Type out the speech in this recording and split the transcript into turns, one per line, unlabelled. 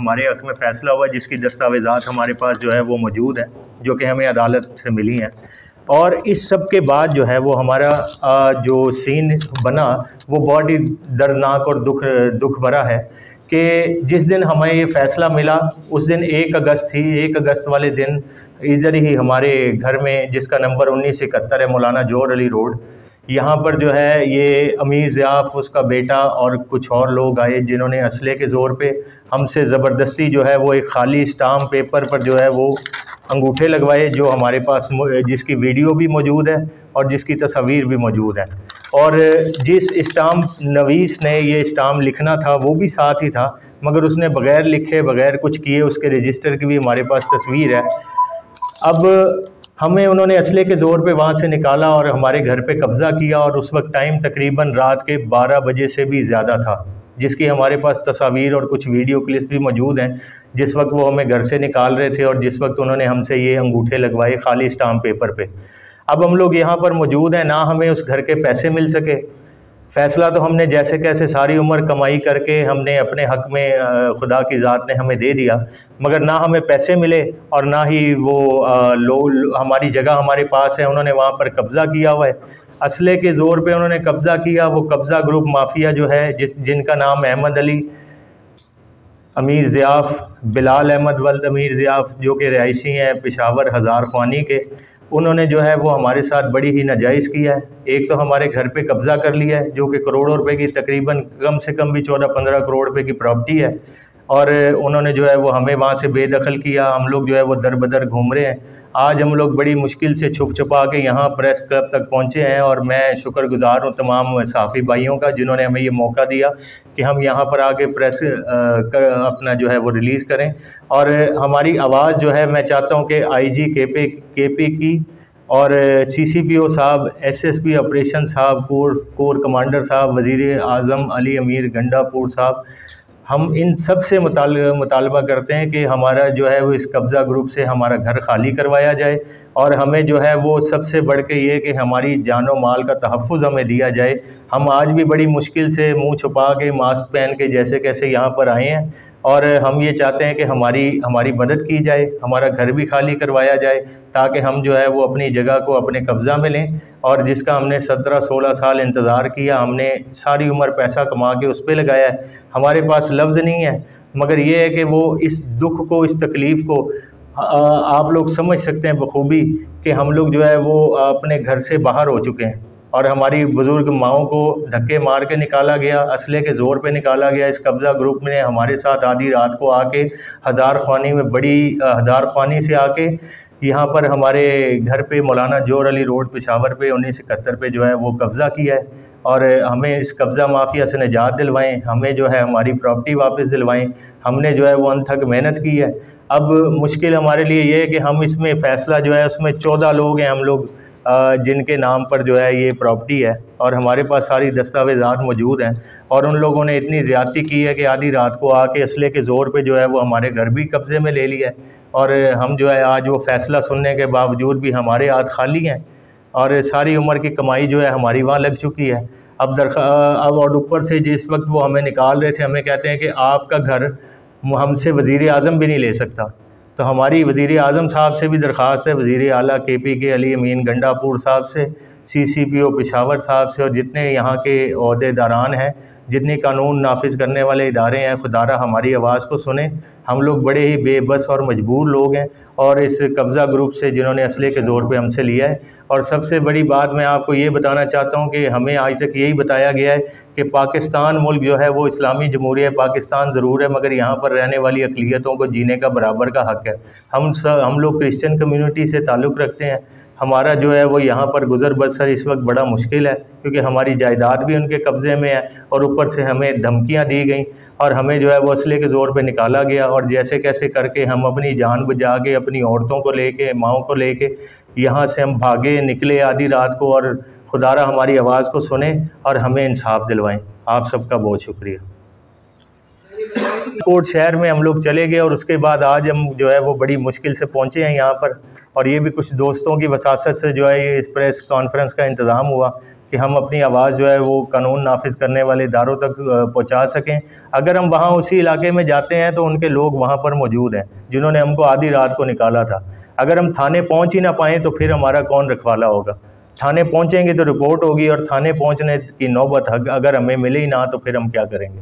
हमारे हक़ में फ़ैसला हुआ, जिसकी दस्तावेज़ात हमारे पास जो है वो मौजूद है, जो कि हमें अदालत से मिली हैं। और इस सब के बाद जो है वो हमारा जो सीन बना वो बहुत ही दर्दनाक और दुख भरा है कि जिस दिन हमें ये फ़ैसला मिला उस दिन 1 अगस्त थी। 1 अगस्त वाले दिन इधर ही हमारे घर में, जिसका नंबर 1971 है, मौलाना जोहर अली रोड, यहाँ पर जो है ये अमीर ज़ियाफ़, उसका बेटा और कुछ और लोग आए, जिन्होंने असले के ज़ोर पे हमसे ज़बरदस्ती जो है वो एक खाली स्टाम्प पेपर पर जो है वो अंगूठे लगवाए, जो हमारे पास जिसकी वीडियो भी मौजूद है और जिसकी तस्वीर भी मौजूद है। और जिस स्टाम्प नवीस ने ये स्टाम्प लिखना था वो भी साथ ही था, मगर उसने बग़ैर लिखे, बग़ैर कुछ किए, उसके रजिस्टर की भी हमारे पास तस्वीर है। अब हमें उन्होंने असले के ज़ोर पे वहाँ से निकाला और हमारे घर पे कब्ज़ा किया, और उस वक्त टाइम तकरीबन रात के 12 बजे से भी ज़्यादा था, जिसकी हमारे पास तस्वीर और कुछ वीडियो क्लिप्स भी मौजूद हैं, जिस वक्त वो हमें घर से निकाल रहे थे और जिस वक्त उन्होंने हमसे ये अंगूठे लगवाए खाली स्टाम्प पेपर पे। अब हम लोग यहाँ पर मौजूद हैं, ना हमें उस घर के पैसे मिल सके। फ़ैसला तो हमने जैसे कैसे सारी उम्र कमाई करके हमने अपने हक़ में खुदा की ज़ात ने हमें दे दिया, मगर ना हमें पैसे मिले और ना ही वो हमारी जगह हमारे पास है, उन्होंने वहाँ पर कब्ज़ा किया हुआ है। असले के ज़ोर पे उन्होंने कब्ज़ा किया। वो कब्ज़ा ग्रुप माफिया जो है, जिनका नाम अहमद अली, अमीर ज़ियाफ़, बिलाल अहमद वल्द अमीर ज़ियाफ़, जो कि रिहायशी हैं पेशावर हज़ार ख्वानी के, उन्होंने जो है वो हमारे साथ बड़ी ही नाजायज़ किया है। एक तो हमारे घर पे कब्ज़ा कर लिया है, जो कि करोड़ों रुपए की, तकरीबन कम से कम भी 14-15 करोड़ रुपए की प्रॉपर्टी है, और उन्होंने जो है वो हमें वहाँ से बेदखल किया। हम लोग जो है वो दर बदर घूम रहे हैं। आज हम लोग बड़ी मुश्किल से छुप छुपा के यहाँ प्रेस क्लब तक पहुँचे हैं, और मैं शुक्रगुज़ार हूँ तमाम सहाफ़ी भाइयों का, जिन्होंने हमें ये मौका दिया कि हम यहाँ पर आके प्रेस अपना जो है वो रिलीज़ करें। और हमारी आवाज़ जो है, मैं चाहता हूँ कि IG KP की और CCPO साहब, SSP ऑपरेशन साहब, कोर कमांडर साहब, वज़ीर आज़म अली अमीर गंडापुर साहब, हम इन सब से मुतालबा करते हैं कि हमारा जो है वो इस कब्ज़ा ग्रुप से हमारा घर खाली करवाया जाए, और हमें जो है वो सबसे बढ़ के ये कि हमारी जान और माल का तहफ़्फ़ुज़ हमें दिया जाए। हम आज भी बड़ी मुश्किल से मुंह छुपा के, मास्क पहन के जैसे कैसे यहाँ पर आए हैं, और हम ये चाहते हैं कि हमारी मदद की जाए, हमारा घर भी खाली करवाया जाए, ताकि हम जो है वो अपनी जगह को अपने कब्ज़ा में लें, और जिसका हमने 17-16 साल इंतज़ार किया, हमने सारी उम्र पैसा कमा के उस पे लगाया है। हमारे पास लफ्ज़ नहीं है, मगर ये है कि वो इस दुख को, इस तकलीफ़ को आप लोग समझ सकते हैं बखूबी कि हम लोग जो है वो अपने घर से बाहर हो चुके हैं, और हमारी बुज़ुर्ग माओं को धक्के मार के निकाला गया, असले के ज़ोर पे निकाला गया। इस कब्ज़ा ग्रुप ने हमारे साथ आधी रात को आके हज़ार ख्वानी में, बड़ी हज़ार ख्वानी से आके यहाँ पर हमारे घर पे मौलाना जोहर अली रोड पेशावर पे 1971 पे जो है वो कब्ज़ा किया है, और हमें इस कब्ज़ा माफिया से निजात दिलवाएं, हमें जो है हमारी प्रॉपर्टी वापस दिलवाएं। हमने जो है वो अनथक मेहनत की है। अब मुश्किल हमारे लिए ये है कि हम इसमें फ़ैसला जो है, उसमें 14 लोग हैं हम लोग, जिनके नाम पर जो है ये प्रॉपर्टी है, और हमारे पास सारी दस्तावेज़ात मौजूद हैं, और उन लोगों ने इतनी ज़्यादती की है कि आधी रात को आके असले के ज़ोर पे जो है वो हमारे घर भी कब्ज़े में ले लिया है, और हम जो है आज वो फ़ैसला सुनने के बावजूद भी हमारे हाथ खाली हैं, और सारी उम्र की कमाई जो है हमारी वहाँ लग चुकी है। अब और ऊपर से जिस वक्त वो हमें निकाल रहे थे, हमें कहते हैं कि आपका घर हमसे वज़ीर आज़म भी नहीं ले सकता। तो हमारी वज़ीर आज़म साहब से भी दरख्वास्त है, वज़ीर आला KP के अली अमीन गंडापुर साहब से, CCPO पेशावर साहब से, और जितने यहाँ के ओहदेदारान हैं, जितने कानून नाफिज करने वाले इदारे हैं, खुदारा हमारी आवाज़ को सुने। हम लोग बड़े ही बेबस और मजबूर लोग हैं, और इस कब्ज़ा ग्रुप से, जिन्होंने असले के ज़ोर पे हमसे लिया है। और सबसे बड़ी बात मैं आपको ये बताना चाहता हूँ कि हमें आज तक यही बताया गया है कि पाकिस्तान मुल्क जो है वो इस्लामी जमहूरियत पाकिस्तान ज़रूर है, मगर यहाँ पर रहने वाली अक़लियतों को जीने का बराबर का हक़ है। हम लोग क्रिश्चियन कम्यूनिटी से ताल्लुक़ रखते हैं। हमारा जो है वो यहाँ पर गुज़र बसर इस वक्त बड़ा मुश्किल है, क्योंकि हमारी जायदाद भी उनके कब्ज़े में है, और ऊपर से हमें धमकियाँ दी गई, और हमें जो है वो असले के ज़ोर पे निकाला गया। और जैसे कैसे करके हम अपनी जान बचा के, अपनी औरतों को लेके, माओं को लेके यहाँ से हम भागे निकले आधी रात को, और खुदारा हमारी आवाज़ को सुने और हमें इंसाफ दिलवाएं। आप सबका बहुत शुक्रिया। कोट शहर में हम लोग चले गए, और उसके बाद आज हम जो है वो बड़ी मुश्किल से पहुँचे हैं यहाँ पर, और ये भी कुछ दोस्तों की वसासत से जो है ये इस प्रेस कॉन्फ्रेंस का इंतज़ाम हुआ कि हम अपनी आवाज़ जो है वो कानून नाफिज करने वाले इदारों तक पहुंचा सकें। अगर हम वहाँ उसी इलाके में जाते हैं तो उनके लोग वहाँ पर मौजूद हैं जिन्होंने हमको आधी रात को निकाला था। अगर हम थाने पहुँच ही ना पाएँ तो फिर हमारा कौन रखवाला होगा। थाने पहुँचेंगे तो रिपोर्ट होगी, और थाने पहुँचने की नौबत अगर हमें मिले ही ना तो फिर हम क्या करेंगे।